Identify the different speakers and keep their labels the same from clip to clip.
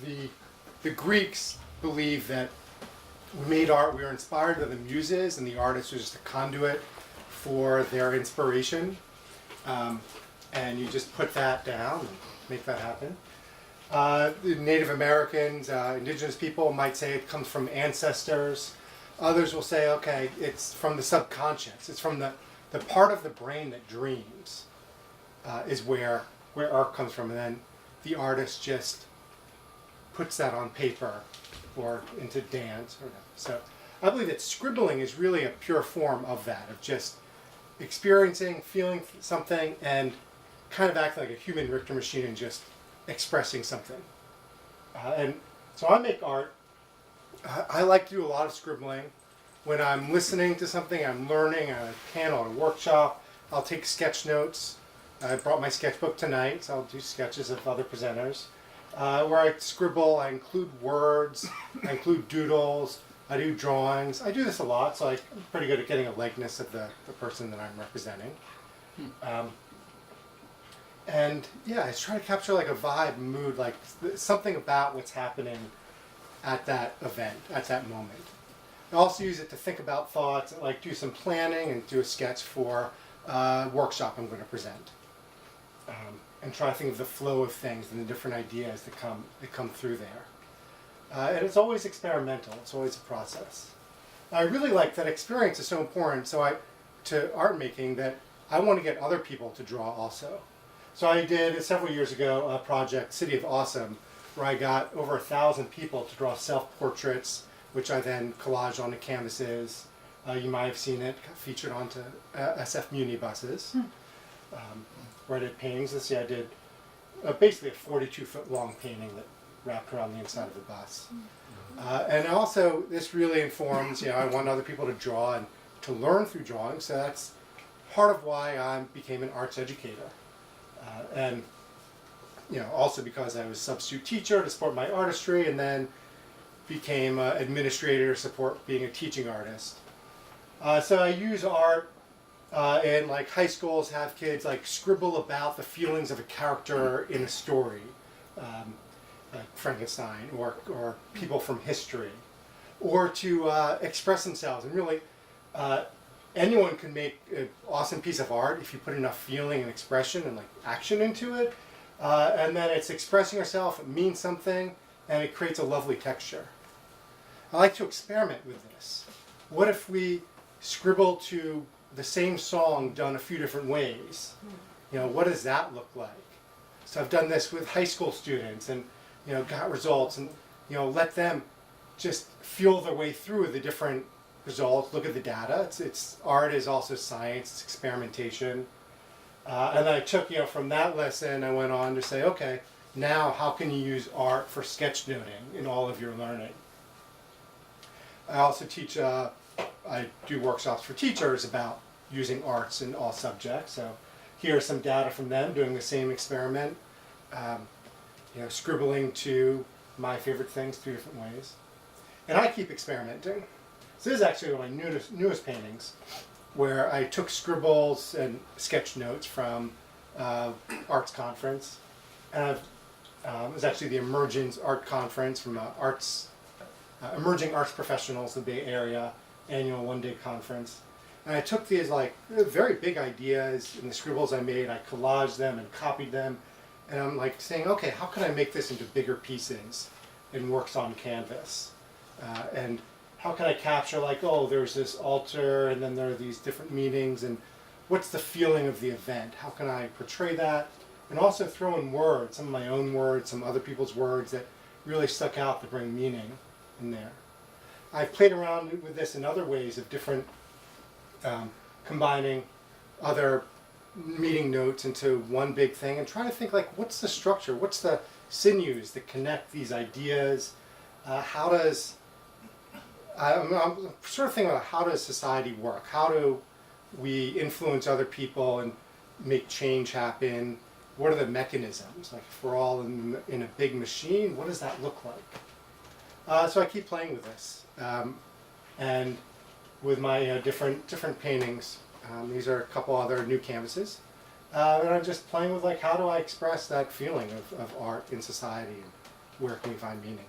Speaker 1: the Greeks believe that we made art, we were inspired by the muses, and the artist was just a conduit for their inspiration. And you just put that down and make that happen. The Native Americans, indigenous people might say it comes from ancestors. Others will say, okay, it's from the subconscious. It's from the part of the brain that dreams is where art comes from. And then the artist just puts that on paper or into dance. Or so I believe that scribbling is really a pure form of that, of just experiencing, feeling something, and kind of acting like a human Richter machine and just expressing something. And so I make art. I like to do a lot of scribbling. When I'm listening to something, I'm learning a panel or a workshop, I'll take sketch notes. I brought my sketchbook tonight, so I'll do sketches of other presenters. Where I scribble, I include words, I include doodles, I do drawings. I do this a lot, so I'm pretty good at getting a likeness of the person that I'm representing. And yeah, I try to capture like a vibe, mood, like something about what's happening at that event, at that moment. I also use it to think about thoughts, like do some planning and do a sketch for a workshop I'm going to present. And try to think of the flow of things and the different ideas that come through there. And it's always experimental, it's always a process. I really like that experience is so important to art making that I want to get other people to draw also. So I did several years ago a project, City of Awesome, where I got over 1,000 people to draw self-portraits, which I then collaged onto canvases. You might have seen it featured onto SF Muni buses. Where I did paintings. This year I did basically a 42-foot long painting that wrapped around the inside of the bus. And also, this really informs, I want other people to draw and to learn through drawing, so that's part of why I became an arts educator. And also because I was a substitute teacher to support my artistry, and then became an administrator to support being a teaching artist. So I use art and like high schools have kids like scribble about the feelings of a character in a story, like Frankenstein or people from history, or to express themselves. And really, anyone can make an awesome piece of art if you put enough feeling and expression and like action into it. And then it's expressing yourself, it means something, and it creates a lovely texture. I like to experiment with this. What if we scribble to the same song done a few different ways? What does that look like? So I've done this with high school students and, got results and, let them just feel their way through the different results, look at the data. It's art is also science, it's experimentation. And I took, from that lesson, I went on to say, okay, now how can you use art for sketchnoting in all of your learning? I also teach, I do workshops for teachers about using arts in all subjects. So here's some data from them doing the same experiment, scribbling to my favorite things 3 different ways. And I keep experimenting. So this is actually one of my newest paintings, where I took scribbles and sketch notes from arts conference. And it was actually the Emergence Art Conference from Emerging Arts Professionals in the Bay Area annual one-day conference. And I took these very big ideas in the scribbles I made, I collaged them and copied them, and I'm saying, okay, how can I make this into bigger pieces and works on canvas? And how can I capture there's this altar and then there are these different meanings, and what's the feeling of the event? How can I portray that? And also throw in words, some of my own words, some other people's words that really stuck out to bring meaning in there. I've played around with this in other ways of different, combining other meaning notes into one big thing and trying to think what's the structure, what's the sinews that connect these ideas, I'm sort of thinking about how does society work, how do we influence other people and make change happen, what are the mechanisms, if we're all in a big machine, what does that look like? So I keep playing with this, and with my different paintings. These are a couple other new canvases, and I'm just playing with how do I express that feeling of art in society, where can we find meaning?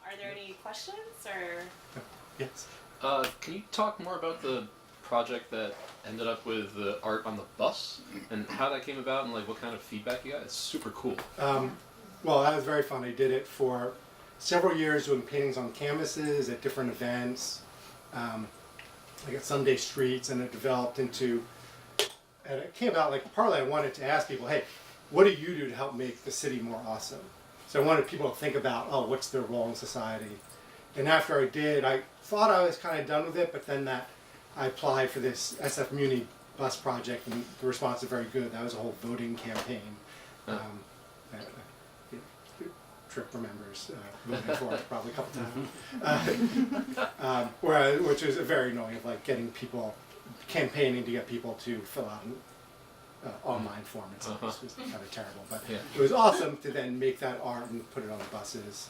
Speaker 2: Are there any questions or?
Speaker 1: Yes.
Speaker 3: Can you talk more about the project that ended up with the art on the bus and how that came about and like what kind of feedback you got? It's super cool.
Speaker 1: Well, that was very fun. I did it for several years, doing paintings on canvases at different events, like at Sunday Streets, and it developed into, and it came out like partly I wanted to ask people, hey, what do you do to help make the city more awesome? So I wanted people to think about, oh, what's their role in society? And after I did, I thought I was kind of done with it, but then I applied for this SF Muni bus project, and the response was very good. That was a whole voting campaign. Trip remembers voting for it probably a couple times, which was very annoying, of like getting people, campaigning to get people to fill out an online form. It was kind of terrible, but it was awesome to then make that art and put it on the buses.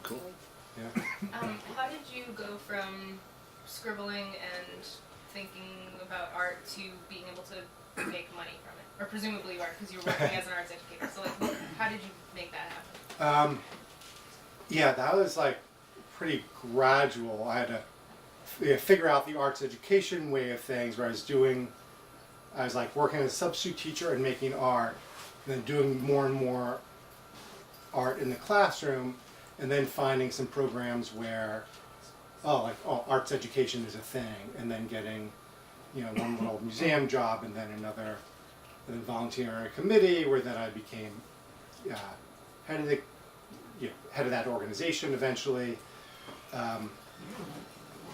Speaker 3: Cool.
Speaker 1: Yeah.
Speaker 4: How did you go from scribbling and thinking about art to being able to make money from it? Or presumably you are, because you're working as an arts educator. So like, how did you make that happen?
Speaker 1: Yeah, that was like pretty gradual. I had to figure out the arts education way of things, where I was like working as a substitute teacher and making art, and then doing more and more art in the classroom, and then finding some programs where, arts education is a thing, and then getting, one little museum job, and then another, and then volunteering on a committee, where then I became head of that organization eventually.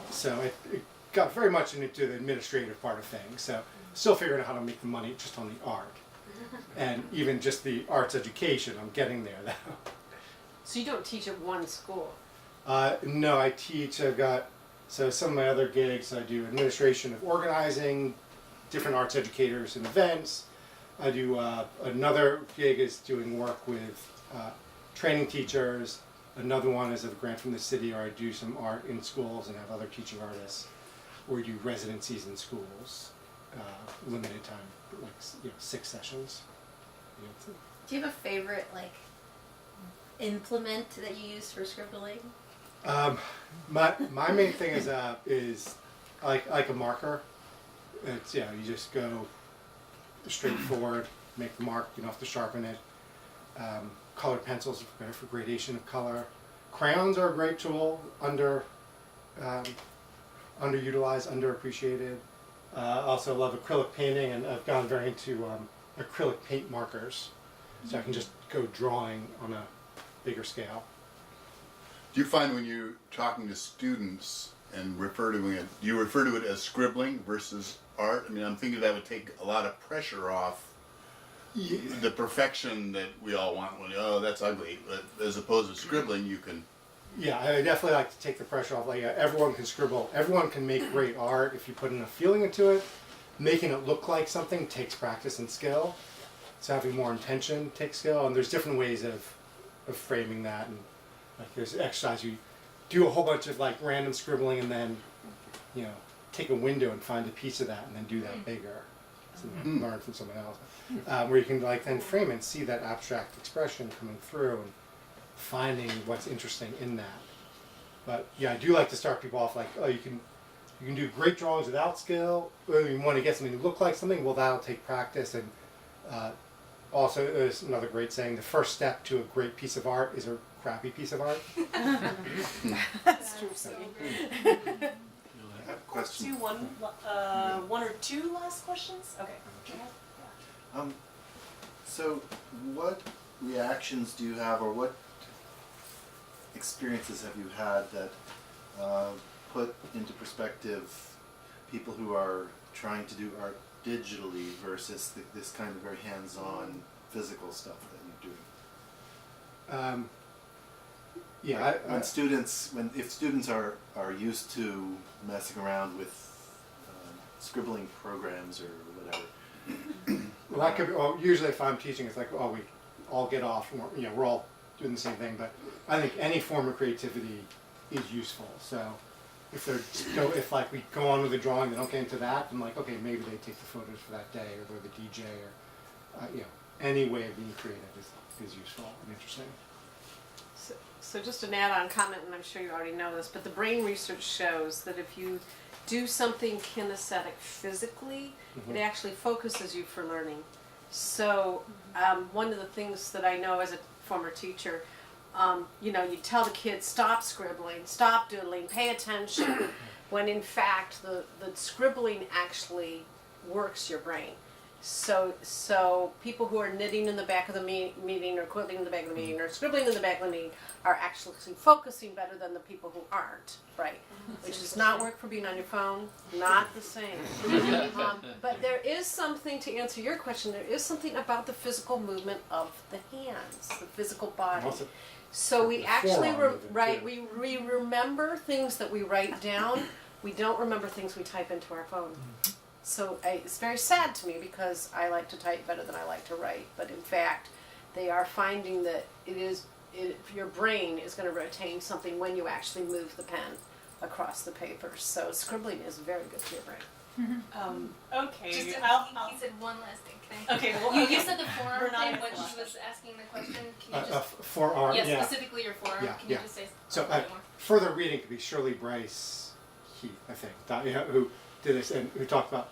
Speaker 1: So it got very much into the administrative part of things. So still figuring out how to make the money just on the art, and even just the arts education. I'm getting there though.
Speaker 5: So you don't teach at one school?
Speaker 1: No, I teach. I've got some of my other gigs. I do administration of organizing, different arts educators and events. I do another gig is doing work with training teachers. Another one is a grant from the city, or I do some art in schools and have other teaching artists. Or we do residencies in schools, limited time, like 6 sessions.
Speaker 6: Do you have a favorite implement that you use for scribbling?
Speaker 1: My main thing is like a marker. It's you just go straight forward, make the mark. You don't have to sharpen it. Colored pencils are better for gradation of color. Crayons are a great tool, underutilized, underappreciated. Also love acrylic painting, and I've gone very into acrylic paint markers, so I can just go drawing on a bigger scale.
Speaker 7: Do you find when you're talking to students and refer to it, do you refer to it as scribbling versus art? I mean, I'm thinking that would take a lot of pressure off the perfection that we all want. When that's ugly, but as opposed to scribbling, you can.
Speaker 1: Yeah, I definitely like to take the pressure off. Like everyone can scribble, everyone can make great art if you put enough feeling into it. Making it look like something takes practice and skill. So having more intention takes skill, and there's different ways of framing that. And like there's exercise, you do a whole bunch of like random scribbling, and then take a window and find a piece of that, and then do that bigger. So learn from someone else, where you can then frame and see that abstract expression coming through and finding what's interesting in that. But yeah, I do like to start people off like, you can do great drawings without skill. Or you want to get something to look like something. Well, that'll take practice. And also, there's another great saying: the first step to a great piece of art is a crappy piece of art.
Speaker 5: That's true.
Speaker 4: So
Speaker 7: I have a question.
Speaker 2: Do one or two last questions? Okay.
Speaker 8: So what reactions do you have, or what experiences have you had that put into perspective people who are trying to do art digitally versus this kind of very hands-on physical stuff that you're doing? If students are used to messing around with scribbling programs or whatever.
Speaker 1: Well, that could be, usually if I'm teaching, it's like, we all get off, and we're all doing the same thing, but I think any form of creativity is useful. So if like we go on with the drawing, they don't get into that, I'm like, okay, maybe they take the photos for that day, or they're the DJ, or any way of being creative is useful and interesting.
Speaker 5: So just an add-on comment, and I'm sure you already know this, but the brain research shows that if you do something kinesthetic physically, it actually focuses you for learning. So one of the things that I know as a former teacher, you tell the kids, stop scribbling, stop doodling, pay attention, when in fact the scribbling actually works your brain. So people who are knitting in the back of the meeting, or quilting in the back of the meeting, or scribbling in the back of the meeting are actually focusing better than the people who aren't, right? Which does not work for being on your phone, not the same. But there is something, to answer your question, there is something about the physical movement of the hands, the physical body.
Speaker 1: Also,
Speaker 5: So we
Speaker 1: the
Speaker 5: actually,
Speaker 1: forearm movement, too.
Speaker 5: we remember things that we write down, we don't remember things we type into our phone. So it's very sad to me because I like to type better than I like to write, but in fact, they are finding that your brain is going to retain something when you actually move the pen across the paper. So scribbling is very good for your brain.
Speaker 2: Okay.
Speaker 4: Just
Speaker 2: I'll
Speaker 4: he said one last thing. Can I?
Speaker 2: okay. Well,
Speaker 4: You
Speaker 2: okay.
Speaker 4: said the forearm
Speaker 2: We're not
Speaker 4: thing
Speaker 2: at
Speaker 4: when
Speaker 2: the
Speaker 4: she
Speaker 2: last
Speaker 4: was asking the question. Can you just
Speaker 1: forearm,
Speaker 4: yeah, specifically your forearm?
Speaker 1: Yeah,
Speaker 4: Can you
Speaker 1: yeah.
Speaker 4: just say
Speaker 1: So
Speaker 4: a little bit more?
Speaker 1: further reading could be Shirley Bryce Heath, I think, who did this and who talked about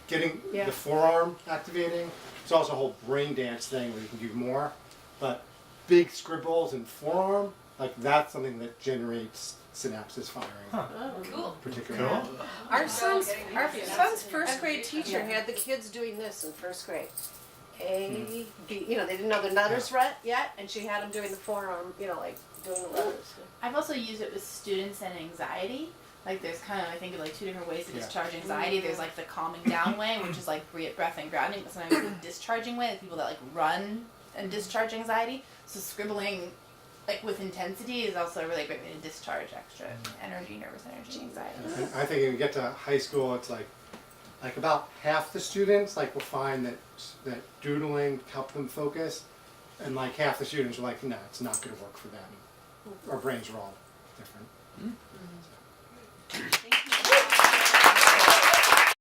Speaker 1: getting
Speaker 5: Yeah.
Speaker 1: the forearm activating. It's also a whole brain dance thing where you can do more, but big scribbles and forearm, like that's something that generates synapses firing,
Speaker 4: Cool.
Speaker 1: particularly.
Speaker 9: Cool.
Speaker 5: Our son's
Speaker 4: Yeah.
Speaker 5: first grade teacher had the kids doing this in first grade. A, B, they didn't know the letters yet, and she had them doing the forearm, like doing the letters.
Speaker 10: I've also used it with students and anxiety. Like there's kind of, I think, like two different ways to discharge anxiety. There's like the calming down way, which is like breath and grounding, but sometimes the discharging way, like people that like run and discharge anxiety. So scribbling like with intensity is also a really great way to discharge extra energy, nervous energy, anxiety.
Speaker 1: And I think when you get to high school, it's like about half the students will find that doodling helped them focus, and like half the students are like, no, it's not going to work for them. Our brains are all different.
Speaker 4: Thank